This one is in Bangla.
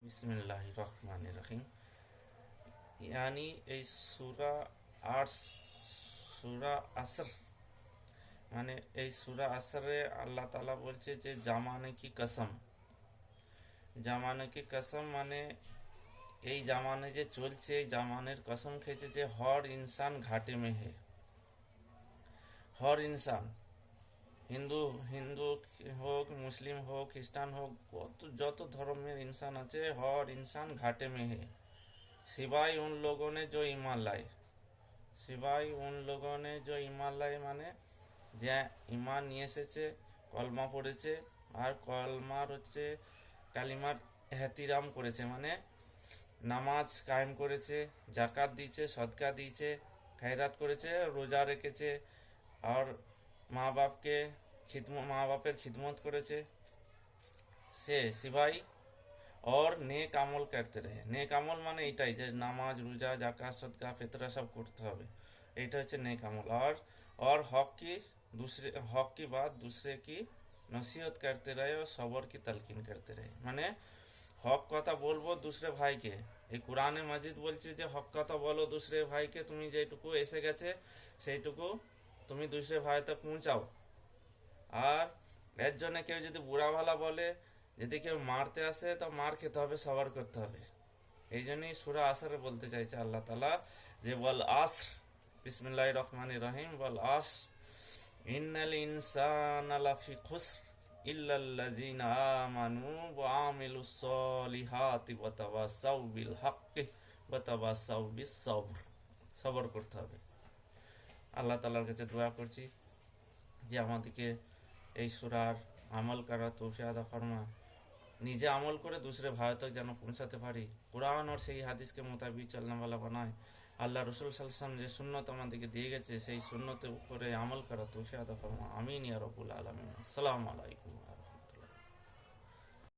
বিসমিল্লাহির রহমানির রহিম। यानी এই সূরা আট, সূরা আসর, মানে এই সূরা আসরে আল্লাহ তাআলা বলছে যে জামানে কি কসম। জামানে কি কসম মানে এই জামানে যে চলছে, এই জামানের কসম খেয়েছে যে হর ইনসান ঘাটে মে হে। হর ইনসান, হিন্দু হিন্দু হোক, মুসলিম হোক, খ্রিস্টান হোক, যত ধর্মের ইনসান আছে, হর ইনসান ঘাটে মে হে, सिवाय उन लोगों ने जो ईमान लाए। সিবাই উন লোগনে যে ইমান লাই মানে যে ইমান নিয়ে এসেছে, কলমা পড়েছে, আর কলমার হচ্ছে কালিমার এহতিরাম করেছে, মানে নামাজ কায়েম করেছে, জাকাত দিয়েছে, সদকা দিয়েছে, খায়রাত করেছে, রোজা রেখেছে, আর মা বাপের খিদমত করেছে, সে সিবাই और নেক আমল করতে রহে। নেক আমল মানে এটাই যে নামাজ, রোজা, জাকাত, সদকা, ফিতরা সব করতে হবে, এইটা হচ্ছে নেক আমল। और हक की बात दूसरे की नसीहत करते रहे और सबर की तलकिन करते रहे, মানে হক কথা বলবো দুসরে ভাইকে। এই কোরআনে মাজিদ বলছে যে হক কথা বলো দুসরে ভাইকে, তুমি যেটুকু এসে গেছে সেইটুকু তুমি দুসরে ভাইতে পৌঁছাও। আর এর জন্য কেউ যদি বুড়া ভালা বলে, যদি কেউ মারতে আসে, তো মার খেতে হবে, সবার করতে হবে। এই জন্যই সূরা আসরে বলতে চাইছে আল্লাহ তাআলা যে বল আসর, বিসমিল্লাহির রহমানির রহিম, বল আস ইন্নাল ইনসানা লাফি খুসর ইল্লাল্লাযিনা আমানু ওয়া আমিলুস সলিহাতি ওয়া তাওয়াসাউ বিল হাক্কি ওয়া তাওয়াসাউ বিস সবর। সবর করতে হবে। আল্লাহ তাআলার কাছে দোয়া করছি যে আমাদেরকে এই সূরার আমল করার তৌফিক আতা ফরমা, নিজে আমল করে दूसरे ভাই তক যেন পৌঁছাতে পারি, কোরআন আর সেই হাদিসকে মোতাবিক চলনা वाला বানায়। আল্লাহ রসুল সাল্লাল্লাহু আলাইহি ওয়াসাল্লাম যে সুন্নত আমাদেরকে দিয়ে গেছে, সেই সুন্নতের উপরে আমল করা তৌফিক আতা ফরমা। আমিন ইয়া রাব্বুল আলামিন। আসসালামু আলাইকুম।